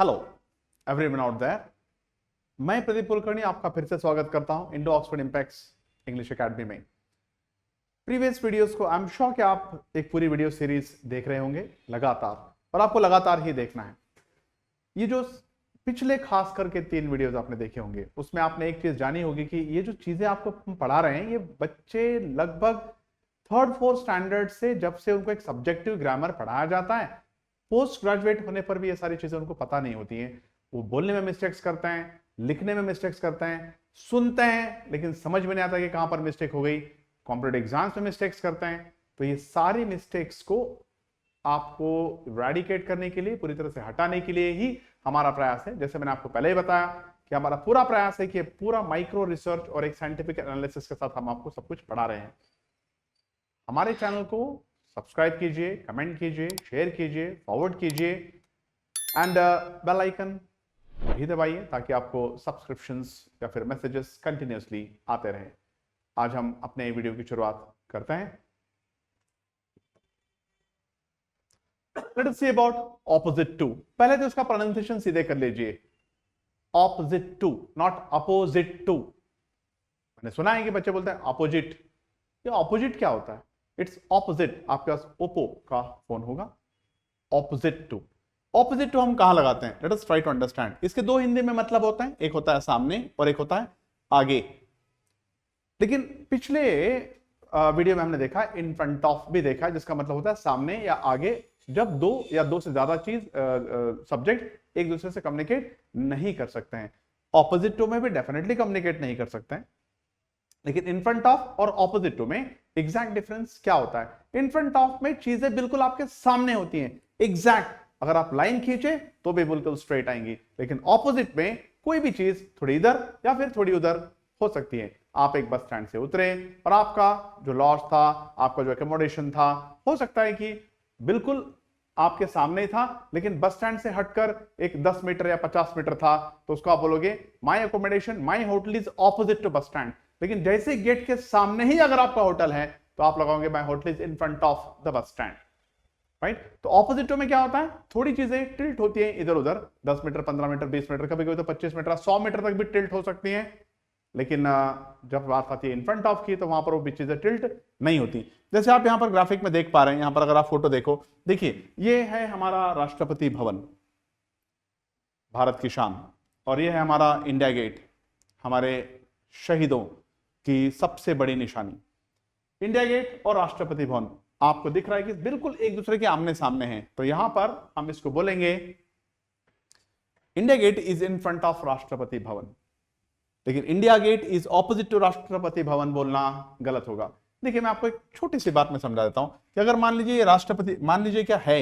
Hello everyone out there. मैं प्रदीप कुलकर्णी आपका फिर से स्वागत करता हूं Indo Oxford impacts English academy में। प्रीवियस वीडियोस को आई एम श्योर कि आप एक पूरी वीडियो सीरीज देख रहे होंगे लगातार, और आपको लगातार ही देखना है। ये जो पिछले खास करके 3 वीडियोस आपने देखे होंगे, उसमें आपने एक चीज जानी होगी कि ये जो चीजें आपको पढ़ा रहे हैं, ये बच्चे लगभग 3rd-4th स्टैंडर्ड से, जब से उनको एक सब्जेक्टिव ग्रामर पढ़ाया जाता है, पोस्ट ग्रेजुएट होने पर भी ये सारी चीजें उनको पता नहीं होती हैं। वो बोलने में मिस्टेक्स करते हैं, लिखने में मिस्टेक्स करते हैं, सुनते हैं लेकिन समझ में नहीं आता कि कहां पर मिस्टेक हो गई, कॉम्पिटिटिव एग्जाम्स में मिस्टेक्स करते हैं। तो ये सारी मिस्टेक्स को आपको इरेडिकेट करने के लिए, पूरी तरह से हटाने के लिए ही हमारा प्रयास है। जैसे मैंने आपको पहले ही बताया कि हमारा पूरा प्रयास है कि पूरा माइक्रो रिसर्च और एक साइंटिफिक एनालिसिस के साथ हम आपको सब कुछ पढ़ा रहे हैं। हमारे चैनल को सब्सक्राइब कीजिए, कमेंट कीजिए, शेयर कीजिए, फॉरवर्ड कीजिए एंड बेल आइकन भी दबाइए ताकि आपको सब्सक्रिप्शंस या फिर मैसेजेस कंटिन्यूअसली आते रहें। आज हम अपने वीडियो की शुरुआत करते हैं। Let us see about opposite to. पहले तो इसका प्रोनाउंसिएशन सीधे कर लीजिए, opposite to, not opposite to. मैंने सुना है कि बच्चे बोलते हैं अपोजिट। ये ऑपोजिट क्या होता है? It's opposite. आपके पास ओप्पो का फोन होगा, ऑपोजिट टू। ऑपोजिट टू हम कहां लगाते हैं? Let us try to understand. इसके दो हिंदी में मतलब होते हैं, एक होता है सामने और एक होता है आगे। लेकिन पिछले वीडियो में हमने देखा इन फ्रंट ऑफ भी देखा, जिसका मतलब होता है सामने या आगे, जब दो या दो से ज्यादा चीज सब्जेक्ट एक दूसरे से कम्युनिकेट नहीं कर सकते हैं। ऑपोजिट टू में भी डेफिनेटली कम्युनिकेट नहीं कर सकते हैं, लेकिन इन फ्रंट ऑफ और ऑपोजिट टू में एग्जैक्ट डिफरेंस क्या होता है? इन फ्रंट ऑफ में चीजें बिल्कुल आपके सामने होती हैं, एग्जैक्ट। अगर आप लाइन खींचे तो भी बिल्कुल स्ट्रेट आएंगी, लेकिन ऑपोजिट में कोई भी चीज थोड़ी इधर या फिर थोड़ी उधर हो सकती है। आप एक बस स्टैंड से उतरे और आपका जो लॉज था, आपका जो एकोमोडेशन था, हो सकता है कि बिल्कुल आपके सामने था, लेकिन बस स्टैंड से हटकर एक 10 मीटर या 50 मीटर था, तो उसको आप बोलोगे my accommodation, my hotel is opposite to bus stand. लेकिन जैसे गेट के सामने ही अगर आपका होटल है तो आप लगाओगे माई hotel is in front of the bus stand, right. तो ऑपोजिट में क्या होता है? थोड़ी चीजें टिल्ट होती हैं इधर उधर, 10 मीटर, 15 मीटर, 20 मीटर, कभी कभी तो 25 मीटर, 100 मीटर तक भी टिल्ट हो सकती हैं। लेकिन जब बात आती है इन फ्रंट ऑफ की, तो वहां पर वो चीजें टिल्ट नहीं होती। जैसे आप यहां पर ग्राफिक में देख पा रहे हैं, यहां पर अगर आप फोटो देखो, देखिए ये है हमारा राष्ट्रपति भवन, भारत की शान, और ये है हमारा इंडिया गेट, हमारे शहीदों की सबसे बड़ी निशानी। इंडिया गेट और राष्ट्रपति भवन आपको दिख रहा है कि बिल्कुल एक दूसरे के आमने सामने हैं। तो यहां पर हम इसको बोलेंगे India Gate is in front of Rashtrapati Bhavan, लेकिन India Gate is opposite to Rashtrapati Bhavan बोलना गलत होगा। देखिए मैं आपको एक छोटी सी बात में समझा देता हूं कि अगर मान लीजिए ये राष्ट्रपति, मान लीजिए क्या है,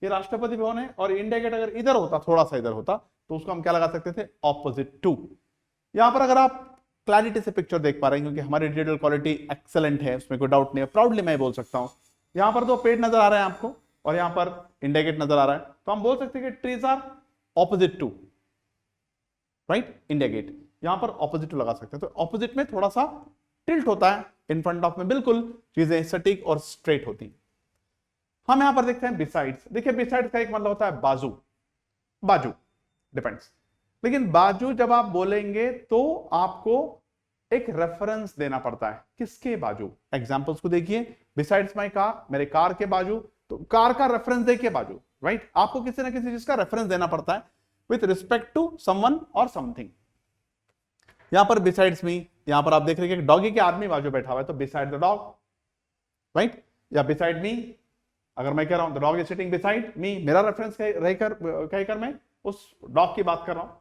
ये राष्ट्रपति भवन है और इंडिया गेट अगर इधर होता, थोड़ा सा इधर होता, तो उसको हम क्या लगा सकते थे? Opposite to. यहां पर अगर आप क्लैरिटी से पिक्चर देख पा रहे हैं, क्योंकि हमारी डिजिटल क्वालिटी एक्सेलेंट है, उसमें कोई डाउट नहीं है, प्राउडली मैं बोल सकता हूं। यहां पर दो पेड़ नजर आ रहे हैं आपको और यहां पर इंडिया गेट नजर आ रहा है, तो हम बोल सकते हैं कि trees are opposite to, right, India Gate. यहां पर ऑपोजिट टू लगा सकते हैं। तो ऑपोजिट में थोड़ा सा टिल्ट होता है, इन फ्रंट ऑफ में बिल्कुल चीजें सटीक और स्ट्रेट होती हैं। हम यहां पर देखते हैं बिसाइड्स। देखिए बिसाइड्स का एक मतलब होता है बाजू, बाजू डिपेंड्स। लेकिन बाजू जब आप बोलेंगे तो आपको एक रेफरेंस देना पड़ता है। किसके बाजू? एग्जांपल्स को देखिए, बिसाइड्स माय कार, मेरे कार के बाजू, तो कार का रेफरेंस देखिए बाजू, राइट। आपको किसी ना किसी चीज का रेफरेंस देना पड़ता है विथ रिस्पेक्ट टू समवन और समथिंग। यहां पर बिसाइड्स मी, यहां पर आप देख रहे हैं कि डॉगी के आदमी बाजू बैठा हुआ है, तो बिसाइड द डॉग, राइट, या बिसाइड मी। अगर मैं कह रहा हूं the dog is sitting beside me, मेरा रेफरेंस कहकर मैं उस डॉग की बात कर रहा हूं।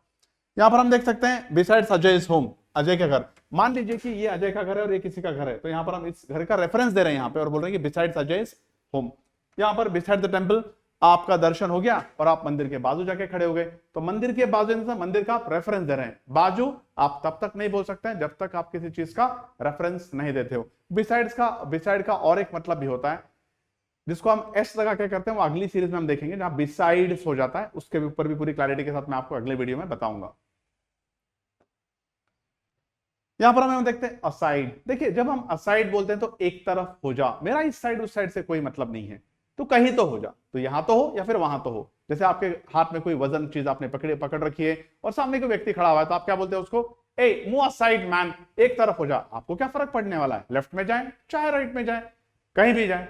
यहां पर हम देख सकते हैं besides Ajay is home, Ajay का घर। मान लीजिए कि ये अजय का घर है और ये किसी का घर है, तो यहां पर हम इस घर का रेफरेंस दे रहे हैं यहां पे और बोल रहे हैं कि बिसाइड्स अजय इज होम। यहां पर बिसाइड द टेंपल, आपका दर्शन हो गया और आप मंदिर के बाजू जाके खड़े हो गए, तो मंदिर के बाजू, मंदिर का आप रेफरेंस दे रहे हैं। बाजू आप तब तक नहीं बोल सकते हैं जब तक आप किसी चीज का रेफरेंस नहीं देते हो। बिसाइड का और एक मतलब भी होता है जिसको हम एस लगा के करते हैं, वो अगली सीरीज में हम देखेंगे, जहां बिसाइड्स हो जाता है, उसके ऊपर भी पूरी क्लैरिटी के साथ मैं आपको अगले वीडियो में बताऊंगा। यहां पर हम देखते हैं असाइड। देखिए जब हम असाइड बोलते हैं तो एक तरफ हो जा, मेरा इस साइड उस साइड से कोई मतलब नहीं है। तो कहीं तो हो जा, तो यहां तो हो या फिर वहां तो हो। जैसे आपके हाथ में कोई वजन चीज आपने पकड़ रखी है और सामने कोई व्यक्ति खड़ा हुआ है, तो आप क्या बोलते हैं उसको, ए मूव असाइड मैन, एक तरफ हो जा। आपको क्या फर्क पड़ने वाला है, लेफ्ट में जाए चाहे राइट में जाए, कहीं भी जाए।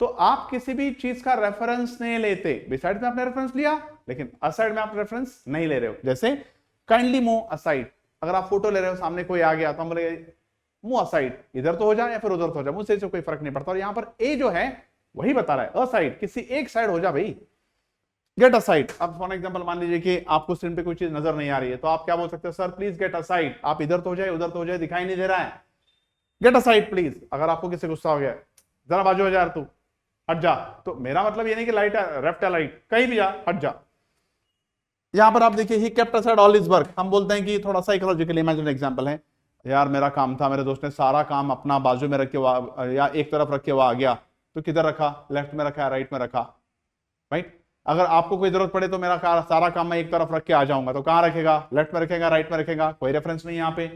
तो आप किसी भी चीज का रेफरेंस नहीं लेते। बिसाइड में आपने रेफरेंस लिया, लेकिन असाइड में आप रेफरेंस नहीं ले रहे हो। जैसे काइंडली मूव असाइड, अगर आप फोटो ले रहे हो, सामने कोई आ गया तो हम बोले मूव असाइड, इधर तो हो जाए या फिर उधर तो हो जाए, मुझसे कोई फर्क नहीं पड़ता। और यहां पर ए जो है वही बता रहा है असाइड, किसी एक साइड हो जा भाई, गेट असाइड। अब फॉर एग्जांपल मान लीजिए कि आपको स्क्रीन पे कोई चीज नजर नहीं आ रही है, तो आप क्या बोल सकते हो, सर प्लीज गेट असाइड, आप इधर तो हो जाए उधर तो हो जाए, दिखाई नहीं दे रहा है, गेट असाइड प्लीज। अगर आपको किसी गुस्सा हो गया, जरा बाजू हो जा यार तू, हट जा, तो मेरा मतलब ये नहीं कि लाइट है लेफ्ट है राइट, कहीं भी जा, हट जा। यहां पर आप देखिए he kept aside all his work, हम बोलते हैं कि थोड़ा साइकोलॉजिकली इमेजिन एग्जांपल है, यार मेरा काम था, मेरे दोस्त ने सारा काम अपना बाजू में रख के या एक तरफ रख के वो आ गया, तो किधर रखा, लेफ्ट में रखा, राइट में रखा, राइट। अगर आपको कोई जरूरत पड़े तो मेरा सारा काम मैं एक तरफ रख के आ जाऊंगा, तो कहां रखेगा, लेफ्ट में रखेगा, राइट में रखेगा, कोई रेफरेंस नहीं यहां पे।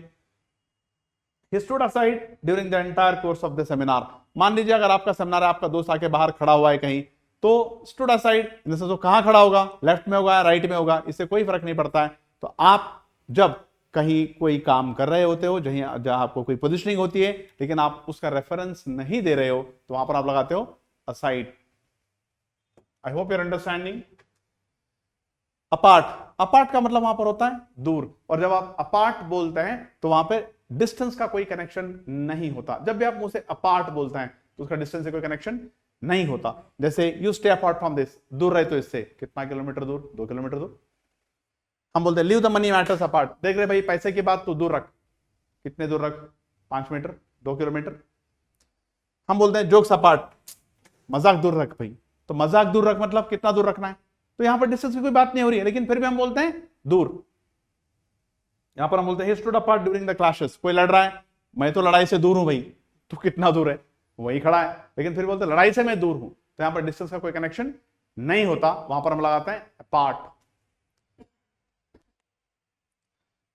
He stood aside during the entire course of the seminar. मान लीजिए अगर आपका सेमिनार है, आपका दोस्त आके बाहर खड़ा हुआ है कहीं, तो स्टूड असाइड तो कहां खड़ा होगा, लेफ्ट में होगा राइट में होगा, इससे कोई फर्क नहीं पड़ता है। तो आप जब कहीं कोई काम कर रहे होते हो, जहां आपको कोई पोजिशनिंग होती है, लेकिन आप उसका रेफरेंस नहीं दे रहे हो, तो वहां पर आप लगाते हो aside. I hope your understanding. Apart, apart का मतलब वहां पर होता है दूर, और जब आप अपार्ट बोलते हैं तो वहां पर डिस्टेंस का कोई कनेक्शन नहीं होता। जब भी आप मुंह से अपार्ट बोलते हैं तो उसका डिस्टेंस से कोई कनेक्शन नहीं होता। जैसे you stay apart from this, दूर रहे तो इससे, कितना किलोमीटर दूर, 2 किलोमीटर दूर। हम बोलते हैं leave the money matters apart, देख रहे भाई पैसे की बात तो दूर रख, कितने दूर रख, 5 मीटर, 2 किलोमीटर। हम बोलते हैं जोक्स अपार्ट, मजाक दूर रख भाई, तो मजाक दूर रख मतलब कितना दूर रखना है, तो यहां पर डिस्टेंस की कोई बात नहीं हो रही है, लेकिन फिर भी हम बोलते हैं दूर। यहां पर हम बोलते हैं he stood apart during the clashes, कोई लड़ रहा है, मैं तो लड़ाई से दूर हूं भाई, तो कितना दूर है, वही खड़ा है, लेकिन फिर बोलते लड़ाई से मैं दूर हूं, तो यहां पर डिस्टेंस का कोई कनेक्शन नहीं होता, वहां पर हम लगाते हैं अपार्ट।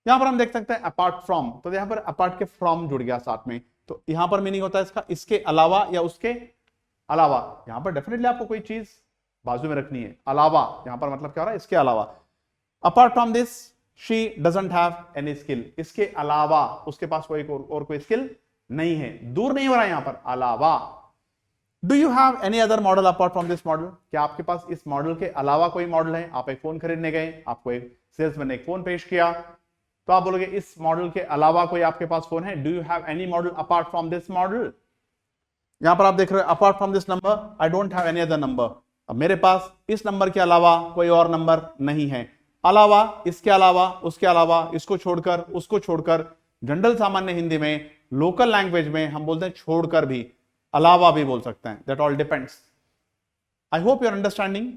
यहां पर हम देख सकते हैं अपार्ट फ्रॉम, तो यहां पर अपार्ट के फ्रॉम जुड़ गया साथ में, तो यहां पर मीनिंग होता है इसका इसके अलावा या उसके अलावा। यहां पर डेफिनेटली आपको कोई चीज बाजू में रखनी है, अलावा, यहां पर मतलब क्या हो रहा है, इसके अलावा। Apart from this she doesn't have any skill, इसके अलावा उसके पास कोई और कोई स्किल नहीं है, दूर नहीं हो रहा है यहां पर, अलावा। Do you have any other model apart from this model, क्या आपके पास इस मॉडल के अलावा कोई मॉडल है। आप एक फोन खरीदने गए, आपको एक सेल्समैन ने एक फोन पेश किया, तो आप बोलोगे इस मॉडल के अलावा कोई आपके पास फोन है, do you have any model apart from this model. यहां पर आप देख रहे हो apart from this number I don't have any other number, अब मेरे पास इस नंबर के अलावा कोई और नंबर नहीं है। अलावा, इसके अलावा, उसके अलावा, इसको छोड़कर, उसको छोड़कर, जनरल सामान्य हिंदी में, लोकल लैंग्वेज में हम बोलते हैं छोड़कर भी, अलावा भी बोल सकते हैं, that all depends. I hope your understanding.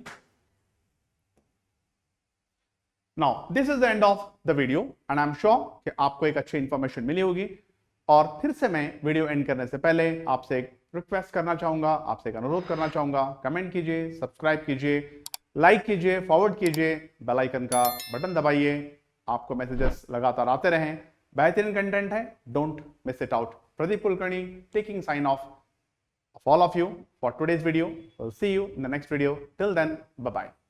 Now this is the end of the video and I am sure कि आपको एक अच्छी इंफॉर्मेशन मिली होगी। और फिर से मैं वीडियो एंड करने से पहले आपसे एक रिक्वेस्ट करना चाहूंगा, आपसे एक अनुरोध करना चाहूंगा, कमेंट कीजिए, सब्सक्राइब कीजिए, लाइक कीजिए, फॉरवर्ड कीजिए, बेल आइकन का बटन दबाइए, आपको मैसेजेस लगातार आते रहें। बेहतरीन कंटेंट है, don't miss it out. Pradeep Kulkarni taking sign off all of you for today's video. We'll see you in the next video. Till then, bye bye.